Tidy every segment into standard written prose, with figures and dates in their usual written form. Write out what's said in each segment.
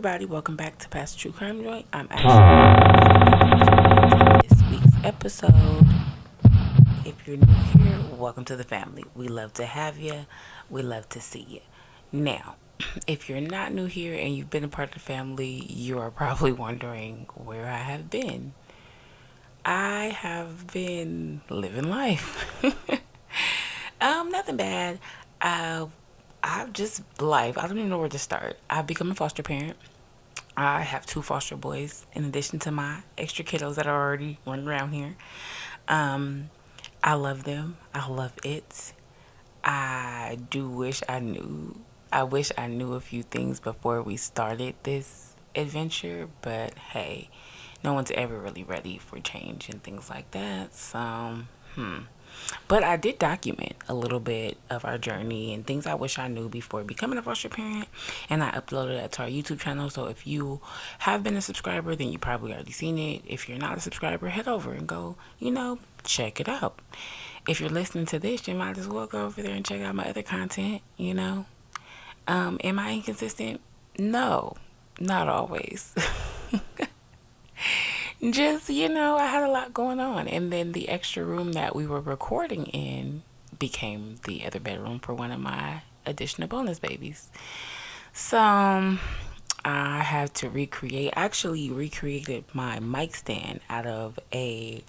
everybody, welcome back to Past True Crime Joint. I'm actually this week's episode. If you're new here, welcome to the family. We love to have you. We love to see you. Now, if you're not new here and you've been a part of the family, you are probably wondering where I have been. I have been living life. Nothing bad. Uh, I've just life. I don't even know where to start. I've become a foster parent. I have two foster boys in addition to my extra kiddos that are already running around here. Um, I love them. I love it. I do wish I knew. I wish I knew a few things before we started this adventure, but hey, no one's ever really ready for change and things like that. Hmm. But I did document a little bit of our journey and things I wish I knew before becoming a foster parent. And I uploaded that to our YouTube channel. So if you have been a subscriber, then you probably already seen it. If you're not a subscriber, head over and go, check it out. If you're listening to this, you might as well go over there and check out my other content. Am I inconsistent? No, not always. Just, I had a lot going on. And then the extra room that we were recording in became the other bedroom for one of my additional bonus babies. So I had to actually recreated my mic stand out of a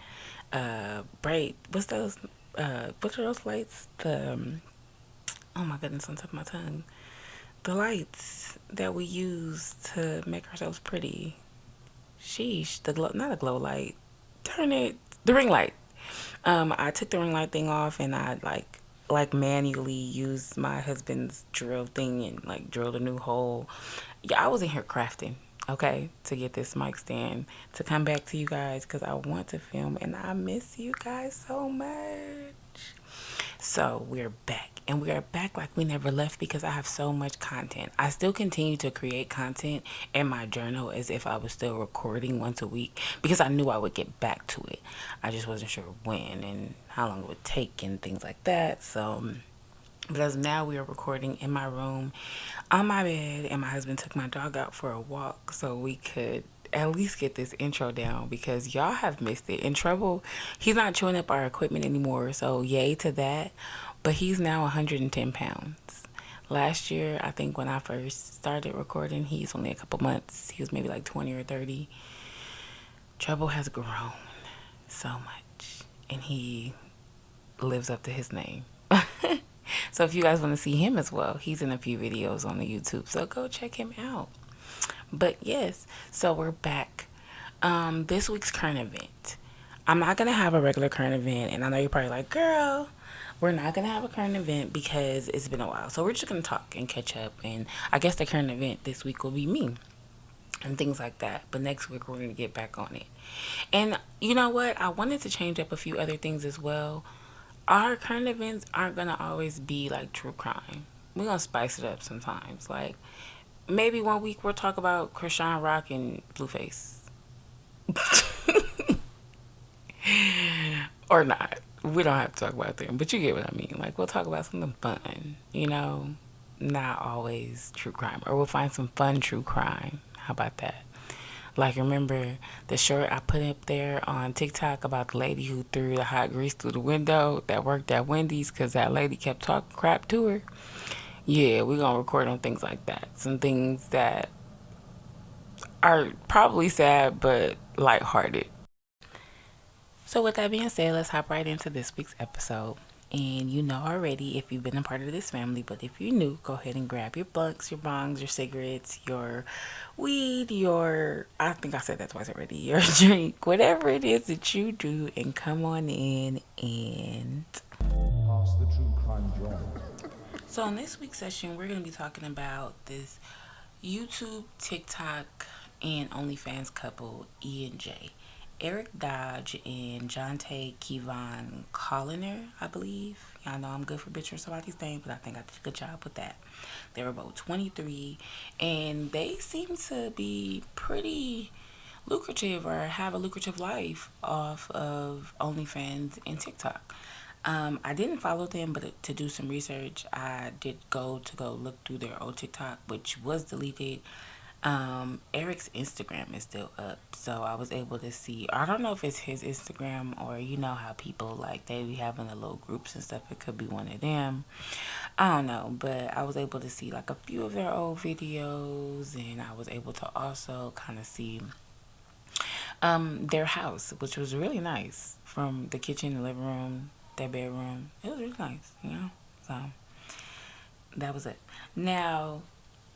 bright, what are those lights? Oh my goodness, on top of my tongue. The lights that we use to make ourselves pretty. Sheesh, not a glow light. Turn it, the ring light. I took the ring light thing off and I like manually used my husband's drill thing and like drilled a new hole. Yeah, I was in here crafting, okay, to get this mic stand to come back to you guys because I want to film and I miss you guys so much. So we're back. And we are back like we never left because I have so much content. I still continue to create content in my journal as if I was still recording once a week because I knew I would get back to it. I just wasn't sure when and how long it would take and things like that. So, but as now we are recording in my room on my bed, and my husband took my dog out for a walk so we could at least get this intro down because y'all have missed it. In trouble, he's not chewing up our equipment anymore, so yay to that. But he's now 110 pounds. Last year, I think when I first started recording, he's only a couple months. He was maybe like 20 or 30. Trouble has grown so much, and he lives up to his name. So if you guys want to see him as well, he's in a few videos on the YouTube, so go check him out. But yes, so we're back. This week's current event. I'm not gonna have a regular current event, and I know you're probably like, girl, we're not gonna have a current event because it's been a while. So we're just gonna talk and catch up, and I guess the current event this week will be me and things like that. But next week we're gonna get back on it. And you know what? I wanted to change up a few other things as well. Our current events aren't gonna always be like true crime. We're gonna spice it up sometimes. Like maybe one week we'll talk about Krishan Rock and Blueface. Or not. We don't have to talk about them, but you get what I mean. Like we'll talk about something fun, not always true crime. Or we'll find some fun true crime. How about that? Like remember the short I put up there on TikTok about the lady who threw the hot grease through the window that worked at Wendy's because that lady kept talking crap to her? Yeah, we're gonna record on things like that. Some things that are probably sad but lighthearted. So with that being said, let's hop right into this week's episode. And you know already if you've been a part of this family, but if you're new, go ahead and grab your blunts, your bongs, your cigarettes, your weed, I think I said that twice already, your drink, whatever it is that you do, and come on in and... Pass the true crime joint. So in this week's session, we're going to be talking about this YouTube, TikTok, and OnlyFans couple, E and J. Eric Dodge and Jonte Kevon Colliner, I believe. Y'all know I'm good for butchering somebody's name, but I think I did a good job with that. They were both 23, and they seem to be pretty lucrative or have a lucrative life off of OnlyFans and TikTok. I didn't follow them, but to do some research, I did go look through their old TikTok, which was deleted Eric's Instagram is still up, so I was able to see. I don't know if it's his Instagram or you know how people like they be having the little groups and stuff. It could be one of them. I don't know, but I was able to see like a few of their old videos, and I was able to also kind of see their house, which was really nice, from the kitchen, the living room, their bedroom. It was really nice, you know. So that was it. Now,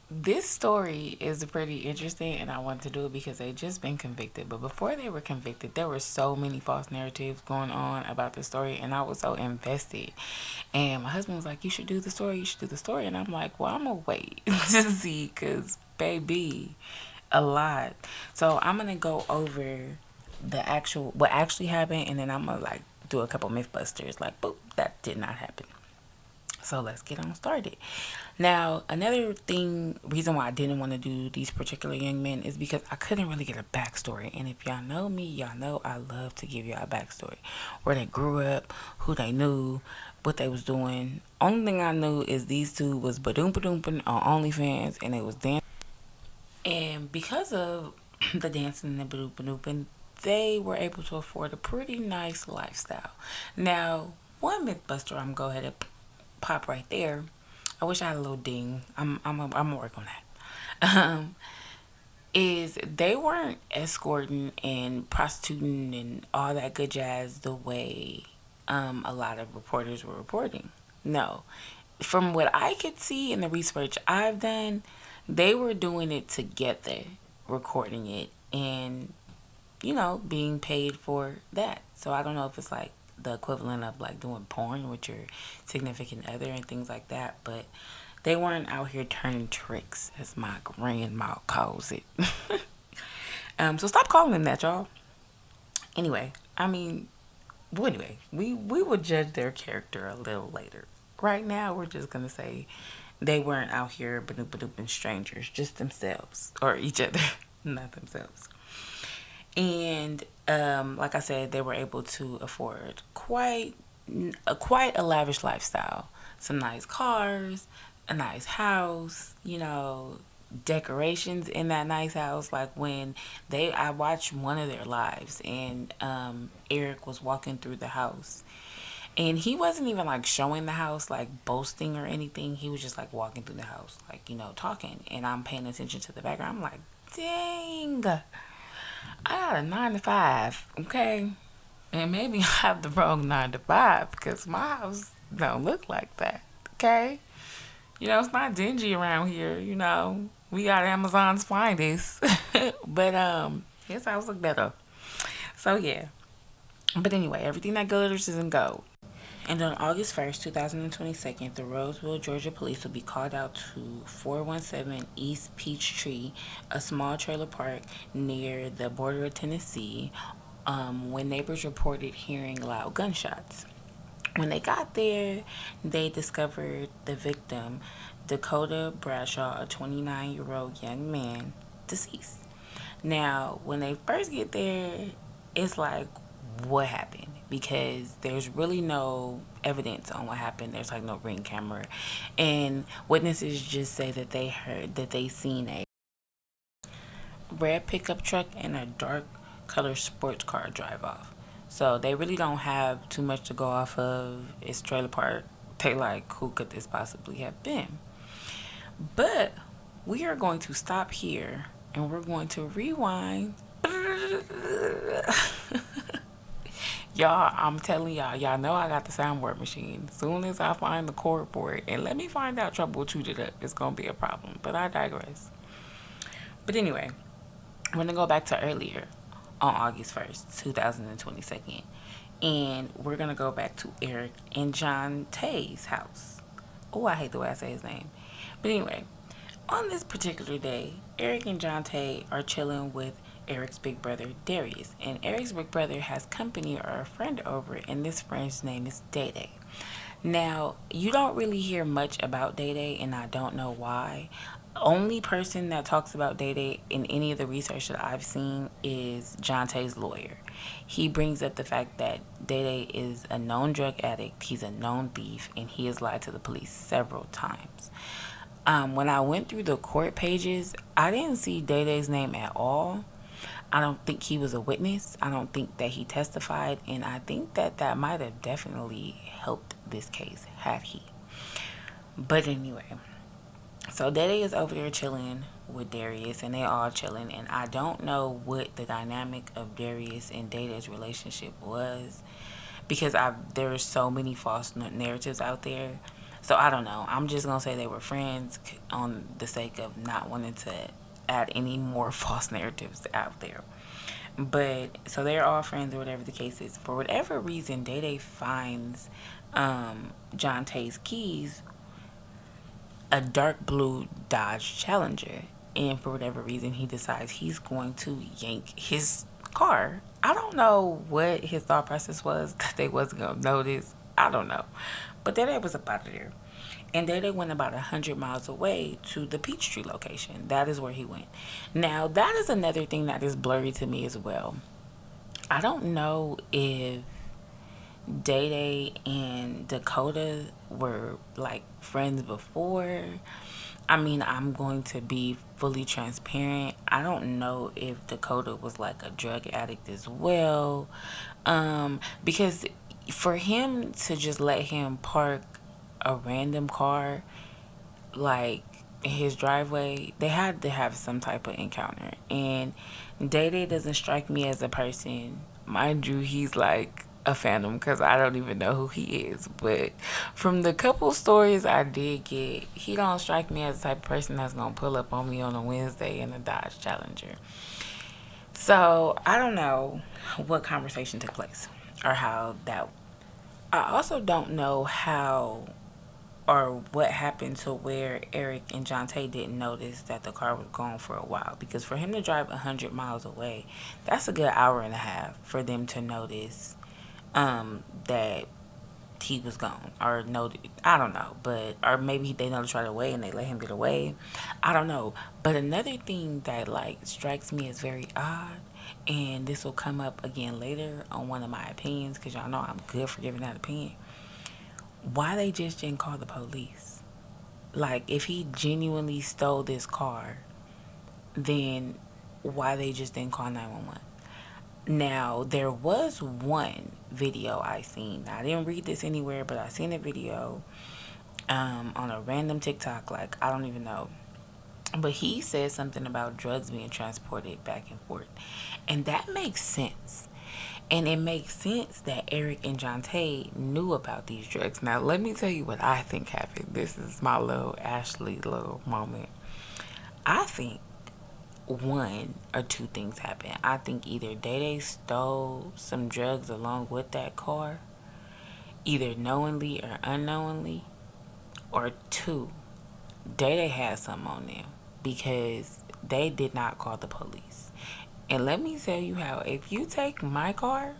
this story is pretty interesting, and I wanted to do it because they just been convicted. But before they were convicted, there were so many false narratives going on about the story, and I was so invested. And my husband was like, "You should do the story. You should do the story." And I'm like, "Well, I'm gonna wait to see, cause baby, a lot." So I'm gonna go over the actual what actually happened, and then I'm gonna like do a couple mythbusters. Like, boop, that did not happen. So let's get on started. Now, another reason why I didn't want to do these particular young men is because I couldn't really get a backstory. And if y'all know me, y'all know I love to give y'all a backstory. Where they grew up, who they knew, what they was doing. Only thing I knew is these two was badoom on OnlyFans, and they was dancing. And because of the dancing and the badoom, they were able to afford a pretty nice lifestyle. Now, one mythbuster I'm going to go ahead and pop right there. I wish I had a little ding. I'm gonna work on that. Is they weren't escorting and prostituting and all that good jazz the way a lot of reporters were reporting. No, from what I could see in the research I've done, they were doing it together, recording it, and you know, being paid for that. So I don't know if it's like the equivalent of like doing porn with your significant other and things like that, but they weren't out here turning tricks, as my grandma calls it. So stop calling them that, y'all. Anyway, I mean, well, anyway, we will judge their character a little later. Right now, we're just gonna say they weren't out here badoop strangers, just themselves or each other, not themselves. And like I said, they were able to afford quite a lavish lifestyle. Some nice cars, a nice house, you know, decorations in that nice house. Like when I watched one of their lives, and Eric was walking through the house, and he wasn't even like showing the house, like boasting or anything. He was just like walking through the house, like, you know, talking, and I'm paying attention to the background. I'm like, dang, I got a 9 to 5, okay? And maybe I have the wrong 9 to 5 because my house don't look like that, okay? You know, it's not dingy around here, you know. We got Amazon's finest. But his house look better. So yeah. But anyway, everything that glitters isn't gold. And on August 1st, 2022, the Roseville, Georgia police will be called out to 417 East Peachtree, a small trailer park near the border of Tennessee, when neighbors reported hearing loud gunshots. When they got there, they discovered the victim, Dakota Bradshaw, a 29-year-old young man, deceased. Now, when they first get there, it's like, what happened? Because there's really no evidence on what happened. There's like no ring camera. And witnesses just say that they heard that they seen a red pickup truck and a dark color sports car drive off. So they really don't have too much to go off of. It's trailer park. They like, who could this possibly have been? But we are going to stop here and we're going to rewind. Y'all, I'm telling y'all know I got the soundboard machine. Soon as I find the chord for it, and let me find out troubleshoot it up, it's gonna be a problem. But I digress. But anyway, we're gonna go back to earlier on August 1st, 2022. And we're gonna go back to Eric and John Tay's house. Oh, I hate the way I say his name. But anyway, on this particular day, Eric and John Tay are chilling with Eric's big brother, Darius. And Eric's big brother has company or a friend over, and this friend's name is Day Day. Now, you don't really hear much about Day Day, and I don't know why. Only person that talks about Day Day in any of the research that I've seen is John Tay's lawyer. He brings up the fact that Day Day is a known drug addict, he's a known thief, and he has lied to the police several times. When I went through the court pages, I didn't see Day Day's name at all. I don't think he was a witness. I don't think that he testified. And I think that that might have definitely helped this case had he. But anyway, so Day Day is over there chilling with Darius, and they all chilling. And I don't know what the dynamic of Darius and Day Day's relationship was, because there's so many false narratives out there. So I don't know. I'm just gonna say they were friends on the sake of not wanting to add any more false narratives out there. But so they're all friends or whatever the case is. For whatever reason, Day Day finds John Tay's keys, a dark blue Dodge Challenger, and for whatever reason, he decides he's going to yank his car. I don't know what his thought process was that they wasn't gonna notice. I don't know, but Day Day was up out of there. And then they went about 100 miles away to the Peachtree location. That is where he went. Now, that is another thing that is blurry to me as well. I don't know if Day Day and Dakota were like friends before. I mean, I'm going to be fully transparent. I don't know if Dakota was like a drug addict as well. Because for him to just let him park a random car like in his driveway, they had to have some type of encounter. And Day Day doesn't strike me as a person. Mind you, he's like a phantom because I don't even know who he is. But from the couple stories I did get, he don't strike me as the type of person that's gonna pull up on me on a Wednesday in a Dodge Challenger. So I don't know what conversation took place or how that. I also don't know how or what happened to where Eric and Jonte didn't notice that the car was gone for a while. Because for him to drive 100 miles away, that's a good hour and a half for them to notice that he was gone. Or no, I don't know. But, or maybe they noticed right away and they let him get away. I don't know. But another thing that like strikes me as very odd, and this will come up again later on one of my opinions, because y'all know I'm good for giving that opinion. Why they just didn't call the police? Like, if he genuinely stole this car, then why they just didn't call 911? Now, there was one video I seen. I didn't read this anywhere, but I seen a video on a random TikTok. Like, I don't even know. But he said something about drugs being transported back and forth. And that makes sense. And it makes sense that Eric and Jonte knew about these drugs. Now, let me tell you what I think happened. This is my little Ashley little moment. I think one or two things happened. I think either Day Day stole some drugs along with that car, either knowingly or unknowingly, or two, Day Day had something on them because they did not call the police. And let me tell you how, if you take my car,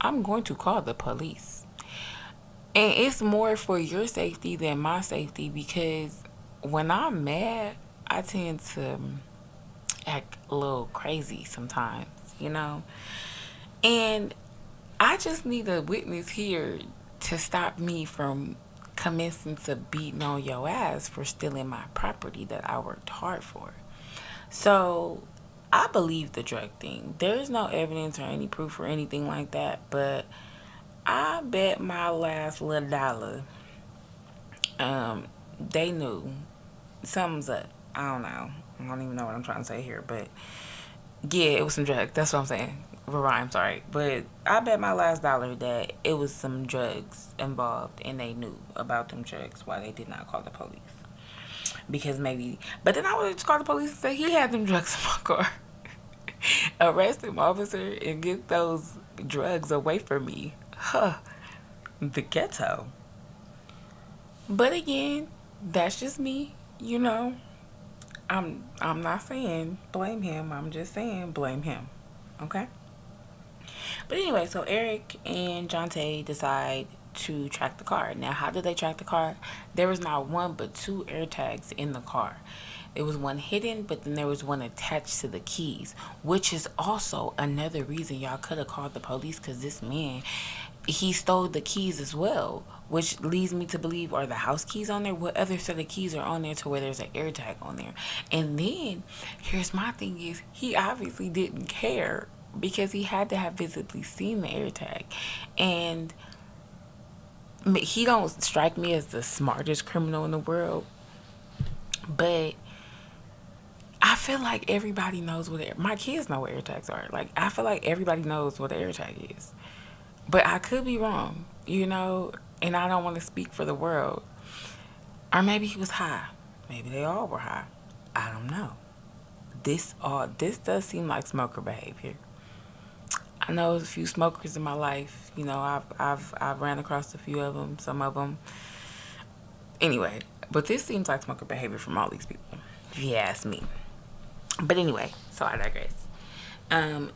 I'm going to call the police. And it's more for your safety than my safety, because when I'm mad, I tend to act a little crazy sometimes, you know? And I just need a witness here to stop me from commencing to beating on your ass for stealing my property that I worked hard for. So I believe the drug thing. There's no evidence or any proof or anything like that, but I bet my last little dollar, they knew something's up. I don't know. I don't even know what I'm trying to say here, but yeah, it was some drugs. That's what I'm saying. I'm sorry. But I bet my last dollar that it was some drugs involved and they knew about them drugs, why they did not call the police. Because maybe, but then I would just call the police and say he had them drugs in my car. Arrest him, officer, and get those drugs away from me. Huh. The ghetto. But again, that's just me, you know. I'm not saying blame him. I'm just saying blame him. Okay? But anyway, so Eric and Jonte decide to track the car. Now, how did they track the car? There was not one but two air tags in the car. There was one hidden, but then there was one attached to the keys, which is also another reason y'all could have called the police, because this man, he stole the keys as well, which leads me to believe, are the house keys on there? What other set of keys are on there to where there's an air tag on there? And then here's my thing is, he obviously didn't care because he had to have visibly seen the air tag. And he don't strike me as the smartest criminal in the world, but I feel like everybody knows what my kids know what air tags are. Like, I feel like everybody knows what an air tag is. But I could be wrong, and I don't want to speak for the world. Or maybe he was high. Maybe they all were high. I don't know. This does seem like smoker behavior. I know a few smokers in my life. I've ran across a few of them, some of them. Anyway, but this seems like smoker behavior from all these people, if you ask me. But anyway, so I digress.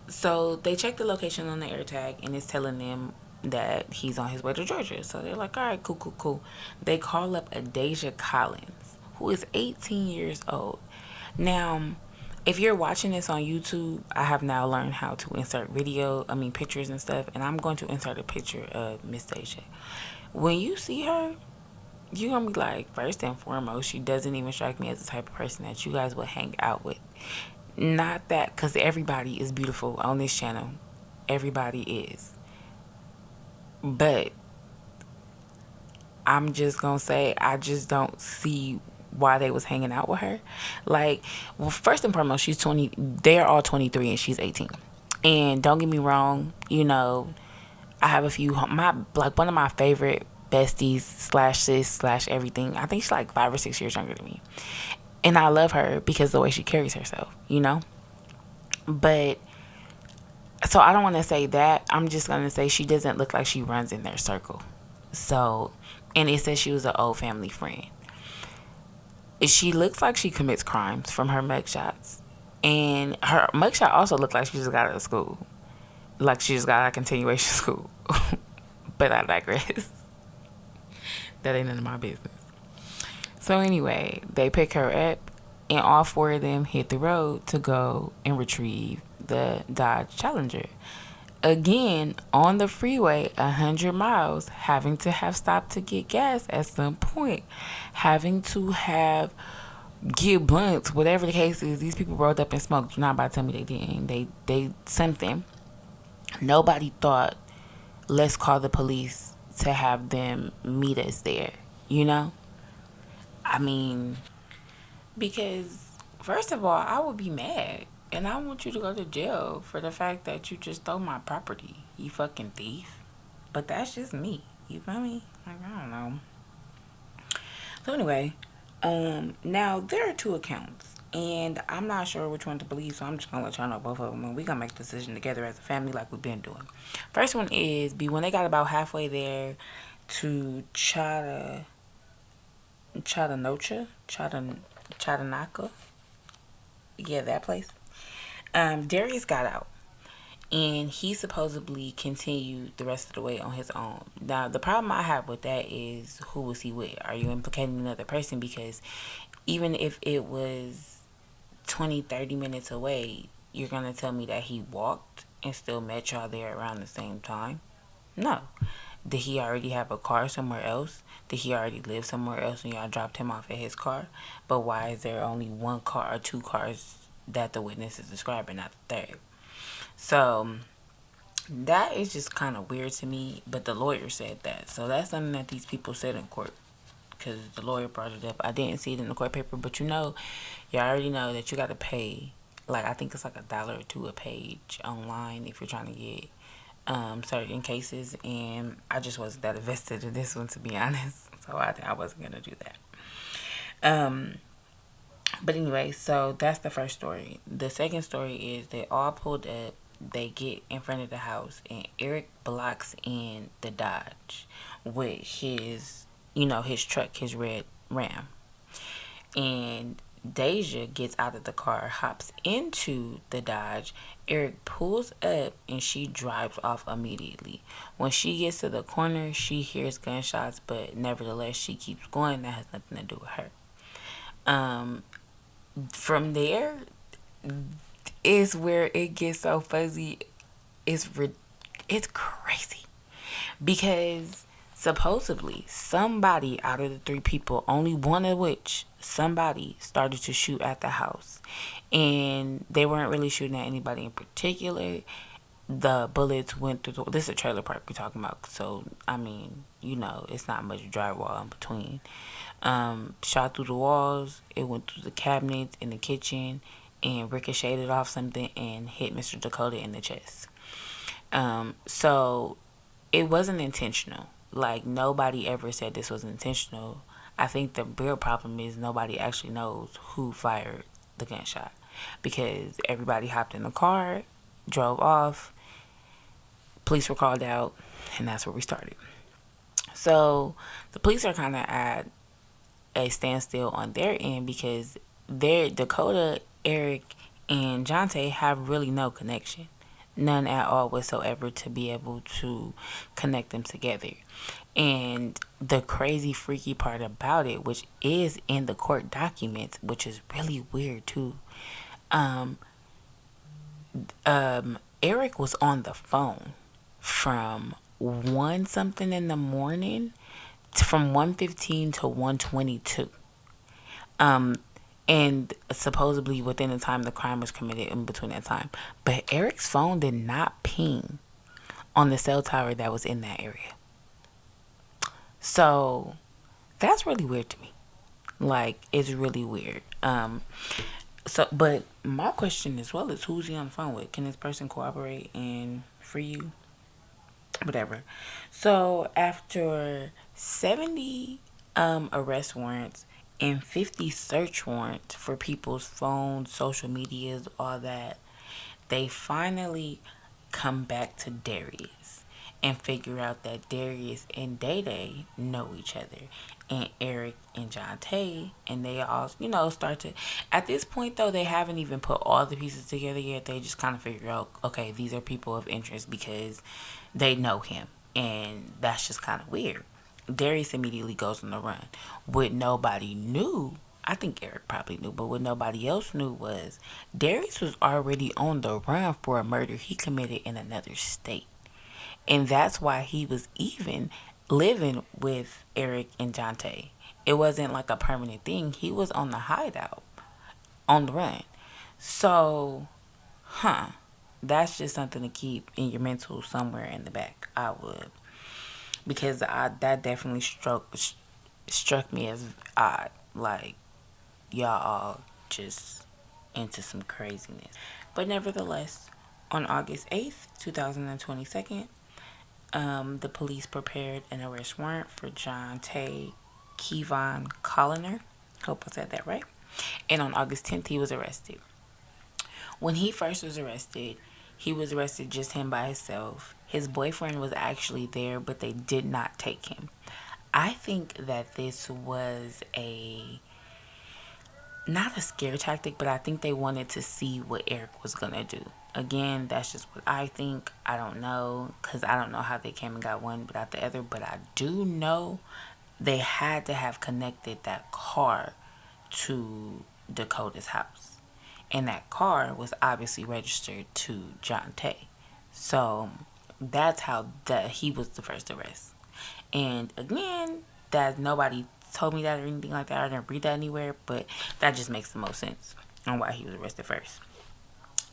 So they check the location on the air tag and it's telling them that he's on his way to Georgia. So they're like, all right, cool, cool, cool. They call up Adasia Collins, who is 18 years old. Now, if you're watching this on YouTube, I have now learned how to insert pictures and stuff, and I'm going to insert a picture of Miss Deja. When you see her, you're going to be like, first and foremost, she doesn't even strike me as the type of person that you guys would hang out with. Not that, because everybody is beautiful on this channel. Everybody is. But I'm just going to say, I just don't see why they was hanging out with her. Like, well, first and foremost, she's 20. They're all 23 and she's 18. And don't get me wrong, I have a few, one of my favorite besties slash sis slash everything. I think she's like 5 or 6 years younger than me. And I love her because of the way she carries herself. But, so I don't want to say that. I'm just going to say she doesn't look like she runs in their circle. So, and it says she was an old family friend. She looks like she commits crimes from her mugshots. And her mugshot also looked like she just got out of school. Like she just got out of continuation school. But I digress. That ain't none of my business. So anyway, they pick her up and all four of them hit the road to go and retrieve the Dodge Challenger. Again, on the freeway, 100 miles, having to have stopped to get gas at some point, having to have get blunts, whatever the case is. These people rolled up and smoked. You're not about to tell me they didn't. They something. Nobody thought, let's call the police to have them meet us there. I mean, because first of all, I would be mad. And I want you to go to jail for the fact that you just stole my property, you fucking thief. But that's just me. You feel me? Like, I don't know. So anyway, now there are two accounts. And I'm not sure which one to believe, so I'm just gonna let y'all know both of them, and we're gonna make a decision together as a family like we've been doing. First one is when they got about halfway there to Chatanaka. Yeah, that place. Darius got out. And he supposedly continued the rest of the way on his own. Now, the problem I have with that is, who was he with? Are you implicating another person? Because even if it was 20, 30 minutes away, you're going to tell me that he walked and still met y'all there around the same time? No. Did he already have a car somewhere else? Did he already live somewhere else and y'all dropped him off at his car? But why is there only one car or two cars that the witness is describing, not the third? So that is just kind of weird to me, but the lawyer said that. So that's something that these people said in court, because the lawyer brought it up. I didn't see it in the court paper, but y'all already know that you got to pay, like, I think it's like $1 or $2 a page online if you're trying to get certain cases, and I just wasn't that invested in this one, to be honest, so I wasn't going to do that. But anyway, so that's the first story. The second story is they all pulled up. They get in front of the house, and Eric blocks in the Dodge with his truck, his red Ram. And Deja gets out of the car, hops into the Dodge. Eric pulls up, and she drives off immediately. When she gets to the corner, she hears gunshots, but nevertheless, she keeps going. That has nothing to do with her. From there is where it gets so fuzzy. It's crazy Because supposedly somebody out of the three people, only one of which somebody started to shoot at the house, and they weren't really shooting at anybody in particular. The bullets went through this is a trailer park we're talking about, so I mean, it's not much drywall in between. Shot through the walls, it went through the cabinets in the kitchen, and ricocheted off something and hit Mr. Dakota in the chest. So it wasn't intentional. Like, nobody ever said this was intentional. I think the real problem is nobody actually knows who fired the gunshot, because everybody hopped in the car, drove off, police were called out, and that's where we started. So the police are kind of at a standstill on their end, because Dakota, Eric, and Jonte have really no connection. None at all whatsoever to be able to connect them together. And the crazy, freaky part about it, which is in the court documents, which is really weird too, um, Eric was on the phone from 1 something in the morning, from 1:15 to 1:22. Um, and supposedly within the time the crime was committed, in between that time. But Eric's phone did not ping on the cell tower that was in that area. So that's really weird to me. Like, it's really weird. But my question as well is, who's he on the phone with? Can this person cooperate and free you? Whatever. So after 70 arrest warrants and 50 search warrants for people's phones, social medias, all that, they finally come back to Darius and figure out that Darius and Day Day know each other, and Eric and John Tay, and they all, start to. At this point, though, they haven't even put all the pieces together yet. They just kind of figure out, okay, these are people of interest because they know him, and that's just kind of weird. Darius immediately goes on the run. What nobody knew, I think Eric probably knew, but what nobody else knew was Darius was already on the run for a murder he committed in another state. And that's why he was even living with Eric and Jonte. It wasn't like a permanent thing. He was on the hideout, on the run. So, that's just something to keep in your mental somewhere in the back. I would, because that definitely struck me as odd. Like, y'all all just into some craziness. But nevertheless, on August 8th, 2022, the police prepared an arrest warrant for John Tay Kevon Colliner. Hope I said that right. And on August 10th, he was arrested. When he first was arrested, he was arrested just him by himself. His boyfriend was actually there, but they did not take him. I think that this was not a scare tactic, but I think they wanted to see what Eric was going to do. Again, that's just what I think. I don't know, because I don't know how they came and got one without the other, but I do know they had to have connected that car to Dakota's house. And that car was obviously registered to John Tay. So that's how he was the first arrest. And again, that nobody told me that or anything like that. I didn't read that anywhere, but that just makes the most sense on why he was arrested first.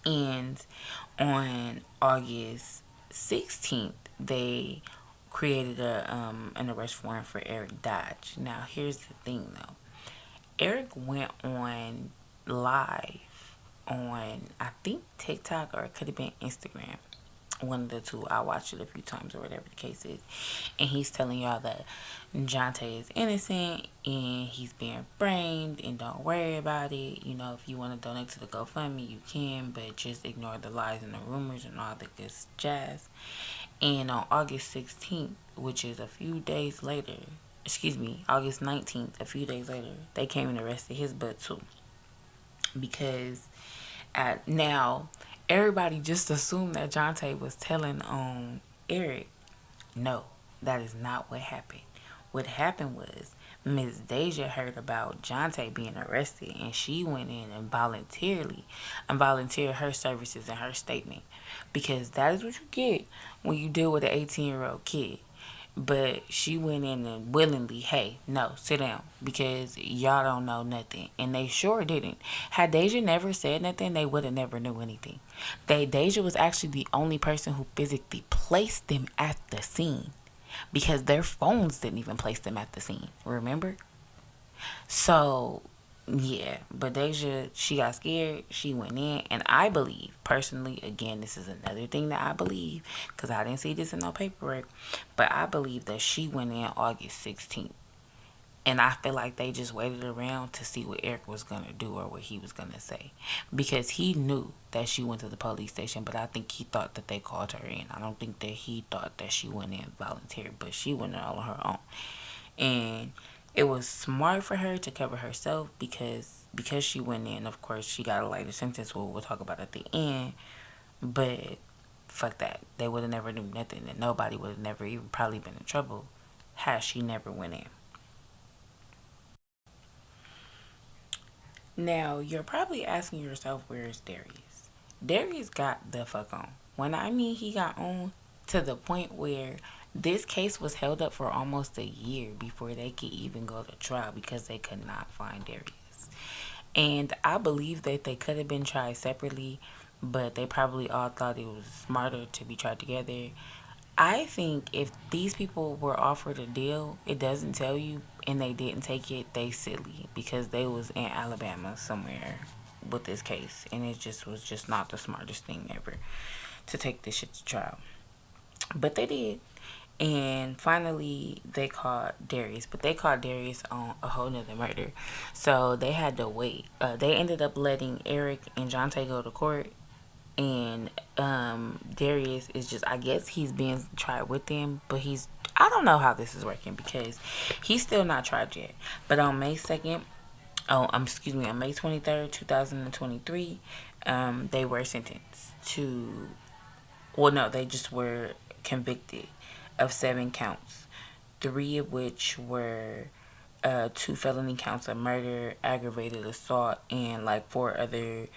And on August 16th, they created an arrest warrant for Eric Dodge. Now, here's the thing, though. Eric went on live on, I think, TikTok, or it could have been Instagram. One of the two. I watched it a few times, or whatever the case is. And he's telling y'all that Jonte is innocent and he's being framed, and don't worry about it. If you want to donate to the GoFundMe, you can, but just ignore the lies and the rumors and all the good jazz. And on August 16th, which is a few days later, August 19th, a few days later, they came and arrested his butt too. Because now, everybody just assumed that Jonte was telling on Eric. No, that is not what happened. What happened was Miss Deja heard about Jonte being arrested, and she went in and volunteered her services and her statement, because that is what you get when you deal with an 18-year-old kid. But she went in and willingly, hey, no, sit down because y'all don't know nothing. And they sure didn't. Had Deja never said nothing, they would have never knew anything. Deja was actually the only person who physically placed them at the scene because their phones didn't even place them at the scene. Remember? So, yeah, but Deja, she got scared. She went in, and I believe, personally, again, this is another thing that I believe, because I didn't see this in no paperwork, but I believe that she went in August 16th. And I feel like they just waited around to see what Eric was going to do or what he was going to say. Because he knew that she went to the police station, but I think he thought that they called her in. I don't think that he thought that she went in volunteer, but she went in all on her own. And it was smart for her to cover herself because she went in. Of course, she got a lighter sentence. We'll talk about at the end. But fuck that, they would have never knew nothing, and nobody would have never even probably been in trouble had she never went in. Now you're probably asking yourself, where's Darius? Darius got the fuck on. When I mean he got on, to the point where this case was held up for almost a year before they could even go to trial because they could not find Darius. And I believe that they could have been tried separately, but they probably all thought it was smarter to be tried together. I think if these people were offered a deal, it doesn't tell you, and they didn't take it, they silly because they was in Alabama somewhere with this case, and it just was just not the smartest thing ever to take this shit to trial. But they did. And finally, they caught Darius, but they caught Darius on a whole nother murder. So they had to wait. They ended up letting Eric and Jonte go to court, and Darius is just, I guess he's being tried with them, but I don't know how this is working because he's still not tried yet. But on May 2nd, excuse me, on May 23rd, 2023, they were sentenced to, well, no, they just were convicted of 7 counts, three of which were two felony counts of murder, aggravated assault, and like four other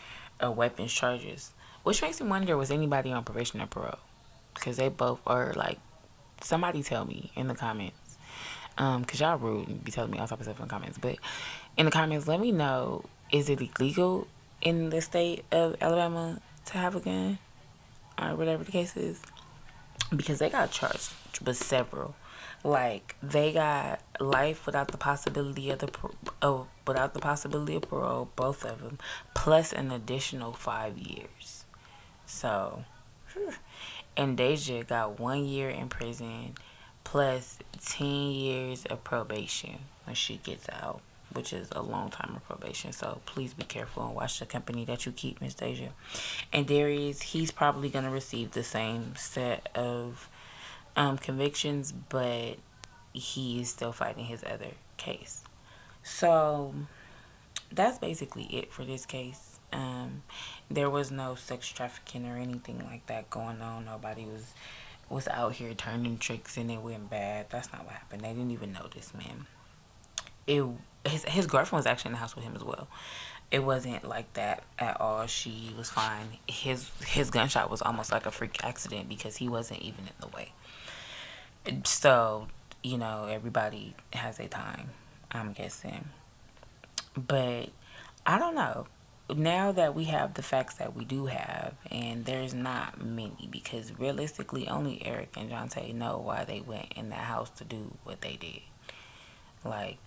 weapons charges. Which makes me wonder, was anybody on probation or parole? Because they both are like, somebody tell me in the comments. Cause y'all rude and be telling me all type of stuff in the comments. But in the comments, let me know, is it illegal in the state of Alabama to have a gun or whatever the case is? Because they got charged with several. Like they got life without the possibility of without the possibility of parole, both of them, plus an additional 5 years. So, and Deja got 1 year in prison, plus 10 years of probation when she gets out, which is a long time of probation. So please be careful and watch the company that you keep, Miss Deja. And Darius, he's probably gonna receive the same set of convictions, but he is still fighting his other case. So that's basically it for this case. There was no sex trafficking or anything like that going on. Nobody was out here turning tricks and it went bad. That's not what happened. They didn't even know this man. It his girlfriend was actually in the house with him as well. It wasn't like that at all. She was fine. His gunshot was almost like a freak accident because he wasn't even in the way. So, everybody has a time, I'm guessing. But I don't know. Now that we have the facts that we do have, and there's not many, because realistically, only Eric and Jonte know why they went in that house to do what they did. Like,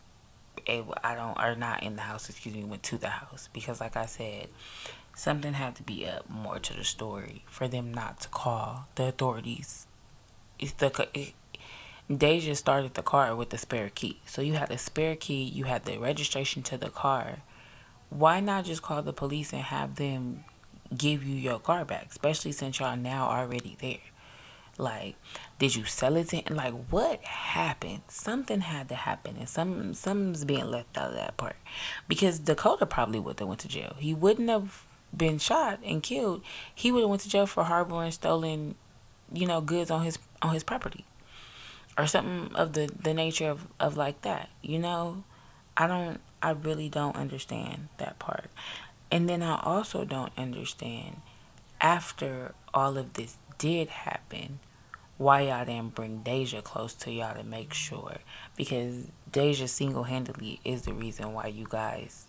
I don't, or not in the house, excuse me, went to the house. Because, like I said, something had to be up more to the story for them not to call the authorities. Deja started the car with the spare key. So you had a spare key, you had the registration to the car. Why not just call the police and have them give you your car back? Especially since y'all now already there. Like, did you sell it to him? Like, what happened? Something had to happen, and something's being left out of that part. Because Dakota probably would have went to jail. He wouldn't have been shot and killed. He would have went to jail for harboring stolen, goods on his property or something of the nature of like that. I really don't understand that part. And then I also don't understand, after all of this did happen, why y'all didn't bring Deja close to y'all to make sure, because Deja single-handedly is the reason why you guys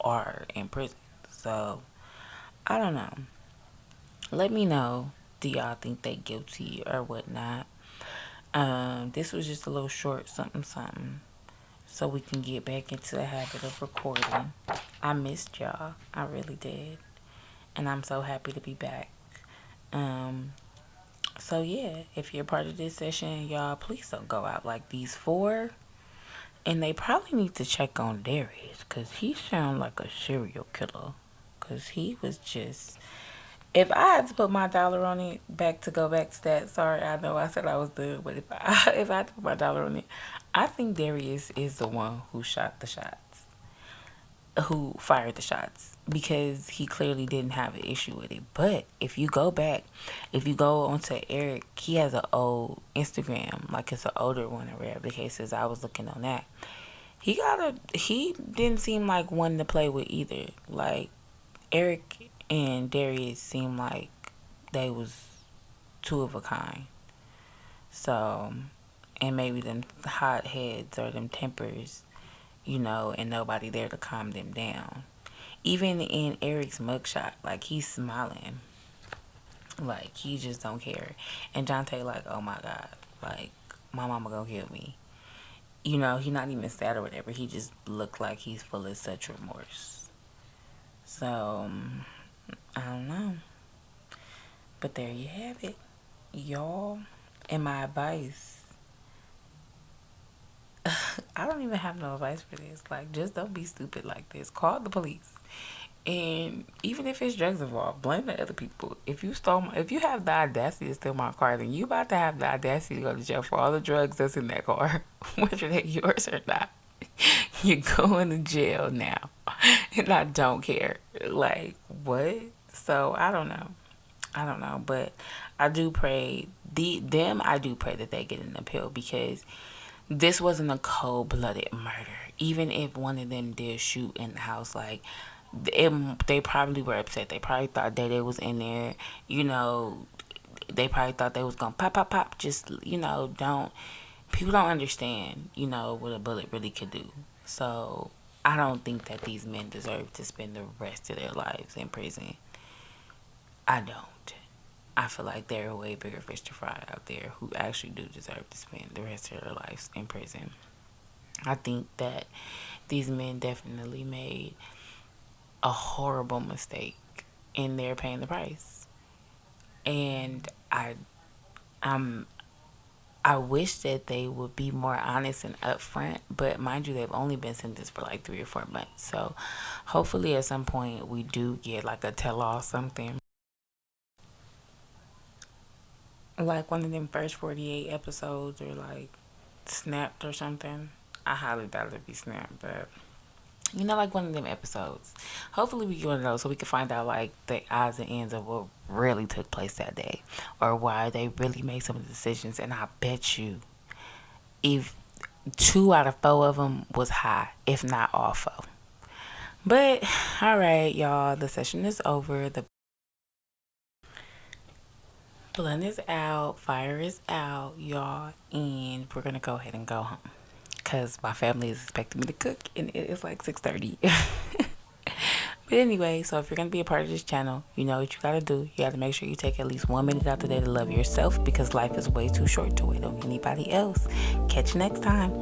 are in prison. So I don't know. Let me know. Do y'all think they guilty or whatnot? This was just a little short something, so we can get back into the habit of recording. I missed y'all. I really did. And I'm so happy to be back. Um, so yeah, if you're part of this session, y'all, please don't go out like these four. And they probably need to check on Darius, because he sounds like a serial killer. Because he was just... If I had to put my dollar on it, go back to that, sorry, I know I said I was done, but if I had to put my dollar on it, I think Darius is the one who shot the shots, who fired the shots, because he clearly didn't have an issue with it. But if you go back, if you go onto Eric, he has an old Instagram, like it's an older one or whatever the case is. I was looking on that. He didn't seem like one to play with either. Like, Eric and Darius seemed like they was two of a kind. So, and maybe them hot heads or them tempers, and nobody there to calm them down. Even in Eric's mugshot, like, he's smiling. Like, he just don't care. And Jonte like, oh my God, like, my mama gonna kill me. He not even sad or whatever. He just looked like he's full of such remorse. So, I don't know. But there you have it, y'all. And my advice, I don't even have no advice for this. Like, just don't be stupid like this. Call the police. And even if it's drugs involved, blame the other people. If you have the audacity to steal my car, then you about to have the audacity to go to jail for all the drugs that's in that car, whether they're yours or not. You're going to jail now. And I don't care. Like, what? So, I don't know. But I do pray I do pray that they get an appeal, because this wasn't a cold-blooded murder. Even if one of them did shoot in the house, like, they probably were upset. They probably thought that it was in there. They probably thought they was gonna pop, pop, pop. Just, people don't understand, what a bullet really could do. So I don't think that these men deserve to spend the rest of their lives in prison. I don't. I feel like there are way bigger fish to fry out there who actually do deserve to spend the rest of their lives in prison. I think that these men definitely made a horrible mistake, and they're paying the price. And I wish that they would be more honest and upfront, but mind you, they've only been sentenced for like 3 or 4 months. So hopefully at some point we do get like a tell-all something. Like one of them first 48 episodes, or like snapped or something. I highly doubt it'd be snapped, but like one of them episodes. Hopefully we get one of those so we can find out like the odds and ends of what really took place that day, or why they really made some of the decisions. And I bet you, if 2 out of 4 of them was high, if not all 4. But all right, y'all, the session is over. The blunt is out, fire is out, y'all, and we're gonna go ahead and go home, because my family is expecting me to cook, and it is like 6:30. But anyway, so if you're going to be a part of this channel, you know what you got to do. You got to make sure you take at least 1 minute out the day to love yourself, because life is way too short to wait on anybody else. Catch you next time.